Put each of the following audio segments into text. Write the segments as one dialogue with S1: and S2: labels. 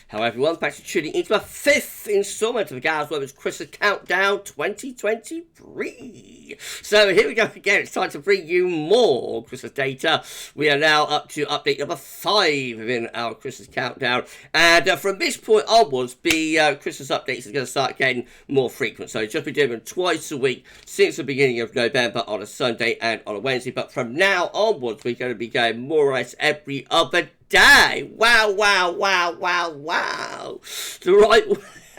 S1: Hello everyone, back to tuning into the 5th instalment of the GWV Christmas Countdown 2023. So here we go again, it's time to bring you more Christmas data. We are now up to update number 5 within our Christmas Countdown. And from this point onwards, the Christmas updates are going to start getting more frequent. So just been doing them twice a week since the beginning of November on a Sunday and on a Wednesday. But from now onwards, we're going to be going more or less every other day. Wow.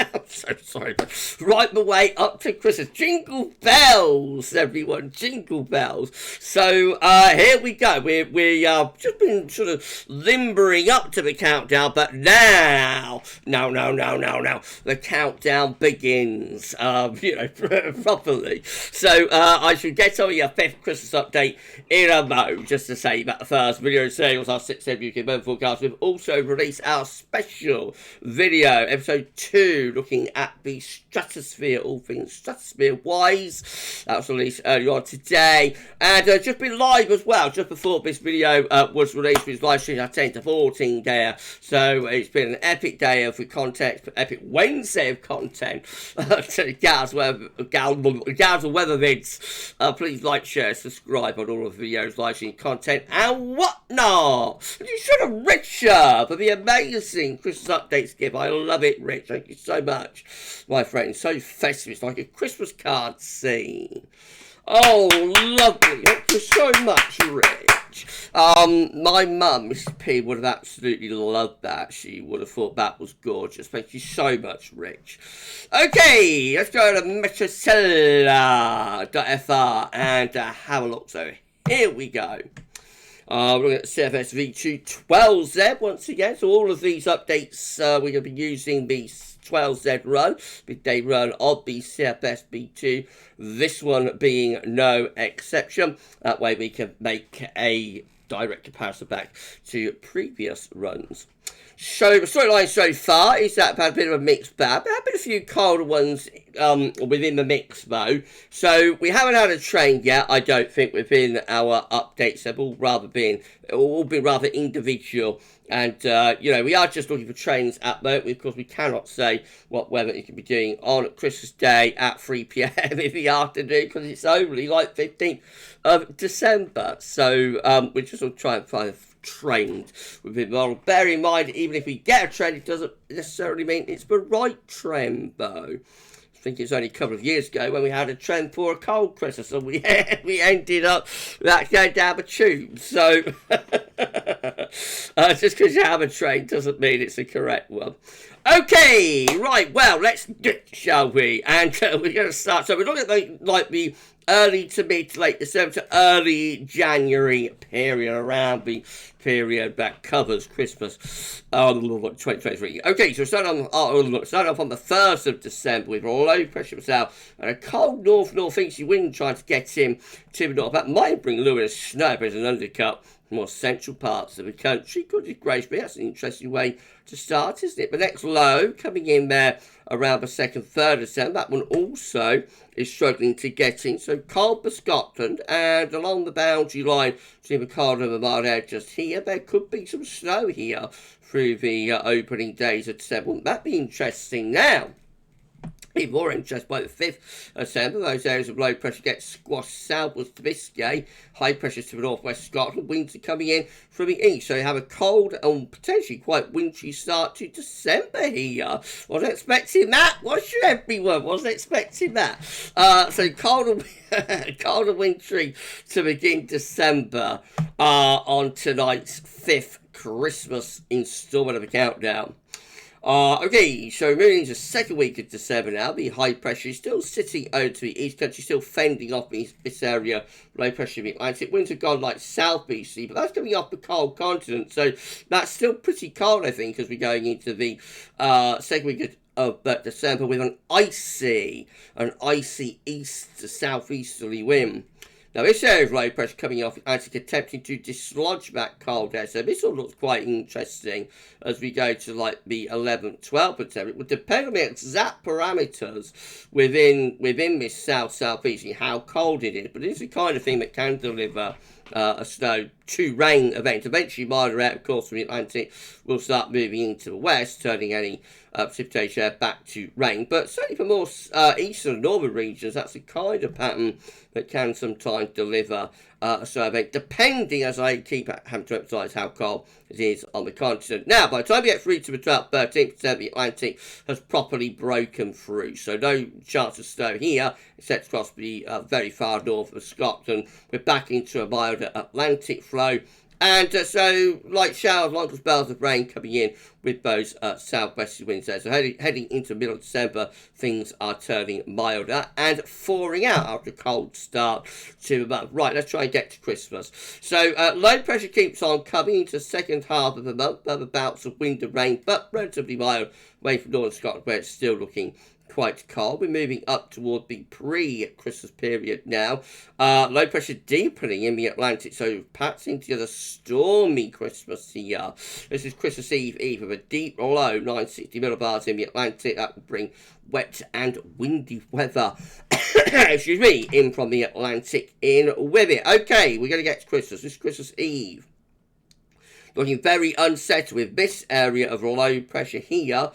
S1: I'm so sorry, but right the way up to Christmas. Jingle bells, everyone, jingle bells. So here we go. We just been sort of limbering up to the countdown, but now, the countdown begins. Properly. So I should get on your 5th Christmas update in a mo. Just to say that the first video sales our 6th UK weather forecast. We've also released our special video, episode 2. Looking at the stratosphere, all things stratosphere-wise. That was released earlier on today. And just been live as well, just before this video was released. It was live streamed our 10 to 14 there. So it's been an epic day of content, epic Wednesday of content. To Gals Weather Vids. Please like, share, subscribe on all of the videos, live stream content, and whatnot. And you should have Richard for the amazing Christmas updates give. I love it, Rich. Thank you so much, my friend. So festive. It's like a Christmas card scene. Oh, lovely. Thank you so much, Rich. My mum, Mrs. P, would have absolutely loved that. She would have thought that was gorgeous. Thank you so much, Rich. Okay, let's go to metrocella.fr and have a look. So here we go. We're looking at CFS V2 12Z once again. So all of these updates, we're going to be using the 12Z run, midday run of the CFS V2. This one being no exception. That way we can make a direct comparison back to previous runs. So the storyline so far is that I've had a bit of a mixed bag. There have been a few colder ones within the mix though. So we haven't had a train yet, I don't think, within our updates. They've all been rather individual. And, we are just looking for trains at the moment. Of course, we cannot say what weather it can be doing on Christmas Day at 3 p.m. in the afternoon, because it's only like 15th of December. So we're just going to try and find trained with it. Well, bear in mind, even if we get a trend, it doesn't necessarily mean it's the right trend, though. I think it's only a couple of years ago when we had a trend for a cold Christmas, and we ended up going down the tube. So just because you have a trend doesn't mean it's the correct one. Okay, right. Well, let's do it, shall we? And we're going to start. So we're looking at the early to mid to late December to early January period, around the period that covers Christmas 2023. Okay, so starting off on the 1st of December with a low pressure south and a cold north-northeasterly wind trying to get in to the north. That might bring a little bit of snow as an undercut. More central parts of the country. Goodness gracious, that's an interesting way to start, isn't it? The next low coming in there around the 2nd, 3rd December. That one also is struggling to get in. So cold for Scotland, and along the boundary line between the cold and the mild air just here, there could be some snow here through the opening days of December. Wouldn't that be interesting now? Even more interest by the 5th of December. Those areas of low pressure get squashed southwards to Biscay. High pressure to the northwest Scotland. Winds are coming in from the east. So you have a cold and potentially quite wintry start to December here. Wasn't expecting that. Was you, everyone? Wasn't expecting that. So cold and wintry to begin December on tonight's 5th Christmas instalment of the countdown. Okay, so moving into the 2nd week of December now. The high pressure is still sitting over to the east country, still fending off this area. Low pressure in the Atlantic. Winds have gone like southeasterly, but that's coming off the cold continent. So that's still pretty cold, I think, as we're going into the 2nd week of December with an icy east to southeasterly wind. Now, this area of low pressure coming off Atlantic attempting to dislodge that cold air. So this all looks quite interesting as we go to like the 11th, 12th December. It would depend on the exact parameters within this south-southeast, how cold it is. But it is the kind of thing that can deliver a snow to rain event. Eventually, milder out, of course, from the Atlantic will start moving into the west, turning any precipitation back to rain. But certainly for more eastern and northern regions, that's the kind of pattern that can sometimes deliver a snow event, depending, as I keep having to emphasise, how cold it is on the continent. Now, by the time we get through to the 12th, 13th, the Atlantic has properly broken through. So no chance of snow here, except across the very far north of Scotland. We're back into a milder Atlantic flow. And so, light showers, long spells of rain coming in with those southwesterly winds there. So, heading into the middle of December, things are turning milder and thawing out after a cold start to the month. Right, let's try and get to Christmas. So, low pressure keeps on coming into the second half of the month. Other bouts of wind and rain, but relatively mild away from northern Scotland, where it's still looking quite cold. We're moving up toward the pre-Christmas period now. Low pressure deepening in the Atlantic, so patching together stormy Christmas here. This is Christmas Eve with a deep low, 960 millibars in the Atlantic. That will bring wet and windy weather, excuse me, in from the Atlantic in with it. Okay, we're going to get to Christmas. This is Christmas Eve. Looking very unsettled with this area of low pressure here,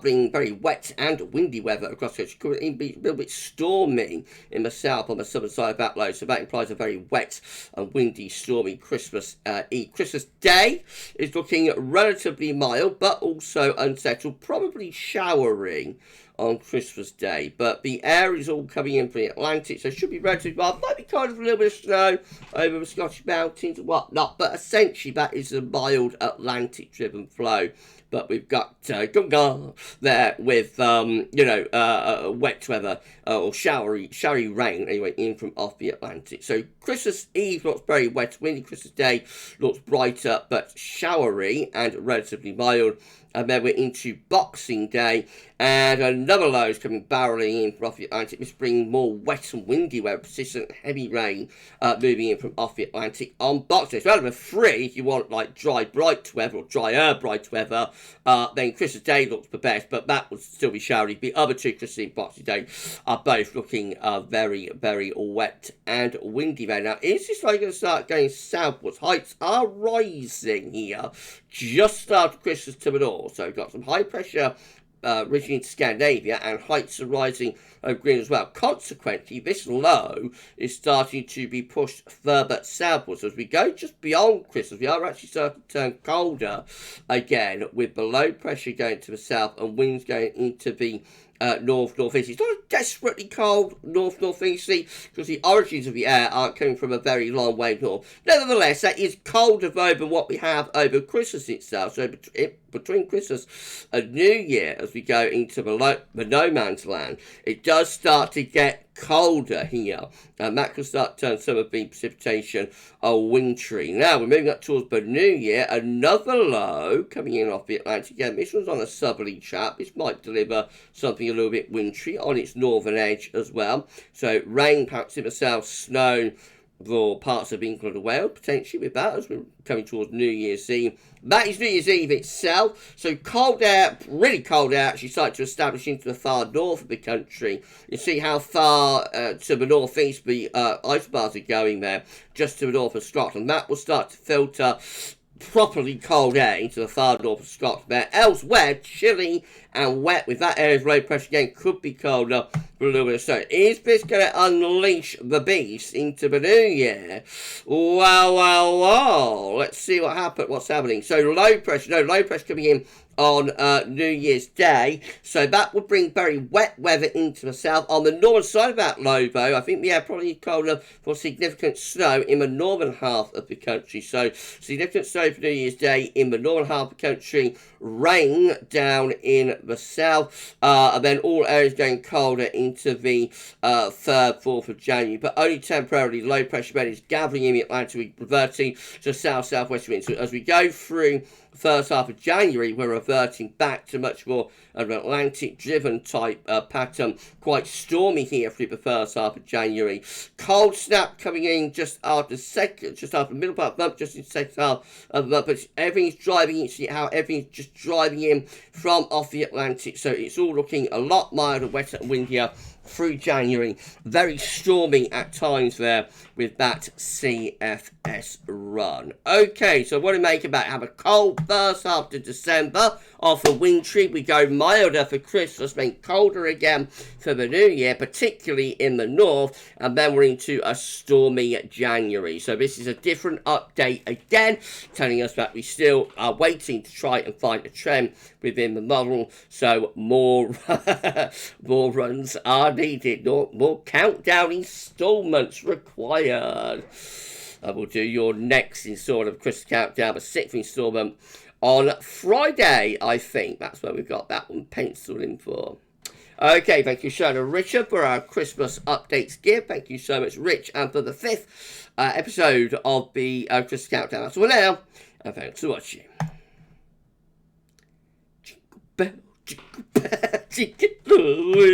S1: bringing very wet and windy weather across it. Could be a little bit stormy in the south on the southern side of that low, so that implies a very wet and windy, stormy Christmas Eve. Christmas Day is looking relatively mild, but also unsettled, probably showering on Christmas Day, but the air is all coming in from the Atlantic, so it should be relatively mild. Might be kind of a little bit of snow over the Scottish mountains and whatnot, but essentially that is a mild Atlantic-driven flow. But we've got Gunga there with, wet weather or showery rain, anyway, in from off the Atlantic. So Christmas Eve looks very wet, windy. Christmas Day looks brighter, but showery and relatively mild. And then we're into Boxing Day, and another low is coming barreling in from off the Atlantic. This bringing more wet and windy weather, persistent heavy rain moving in from off the Atlantic on Boxing Day. So out of the three, if you want like dry, bright weather or drier, bright weather, then Christmas Day looks the best, but that will still be showery. The other two, Christmas Eve and Boxing Day, are both looking very, very wet and windy there. Now, is this like going to start going southwards? Heights are rising here, just after Christmas to the north. So we've got some high pressure reaching into Scandinavia, and heights are rising over Greenland as well. Consequently, this low is starting to be pushed further southwards. As we go just beyond Christmas, we are actually starting to turn colder again, with the low pressure going to the south and winds going into the north-northeast. It's not desperately cold north-northeasterly, because the origins of the air aren't coming from a very long way north. Nevertheless, that is colder though than what we have over Christmas itself. So between Christmas and New Year, as we go into the no man's land, it does start to get colder here, and that can start to turn some of the precipitation wintry. Now we're moving up towards the New Year, another low coming in off the Atlantic. Again, this one's on a southerly track. This might deliver something a little bit wintry on its northern edge as well. So rain perhaps in the south, snow for parts of England and Wales, potentially with that as we're coming towards New Year's Eve. That is New Year's Eve itself. So cold air, really cold air, actually starting to establish into the far north of the country. You see how far to the northeast the ice bars are going there, just to the north of Scotland. That will start to filter properly cold air into the far north of Scotland there. Elsewhere, chilly and wet with that area's low pressure again, could be colder for a little bit of snow. Is this going to unleash the beast into the new year? Well, let's see what's happening. So low pressure coming in on New Year's Day, so that would bring very wet weather into the south. On the northern side of that low, though, I think we are probably cold enough for significant snow in the northern half of the country. So significant snow for New Year's Day in the northern half of the country, rain down in the south, and then all areas going colder into the 3rd, 4th of January, but only temporarily. Low pressure bed is gathering in the Atlantic, reverting to south-southwest winds. So as we go through the first half of January, we're reverting back to much more of an Atlantic-driven type pattern. Quite stormy here through the first half of January. Cold snap coming in just after the middle part of the month, just in the second half of the month. But everything's driving in. See how everything's just driving in from off the Atlantic. So it's all looking a lot milder, wetter and windier through January. Very stormy at times there with that CFS run. Okay, so what do we make about it? Have a cold first half of December. After wintry, we go milder for Christmas, then colder again for the new year, particularly in the north, and then we're into a stormy January. So this is a different update again, telling us that we still are waiting to try and find a trend within the model. So more more runs are needed, more countdown installments required. We'll do your next installment of Christmas Countdown, the 6th installment, on Friday, I think. That's where we've got that one penciled in for. Okay, thank you so much, Richard, for our Christmas updates gift. Thank you so much, Rich, and for the 5th episode of the Christmas Countdown. That's all now, and thanks for watching. Jingle bell, jingle bell, jingle bell.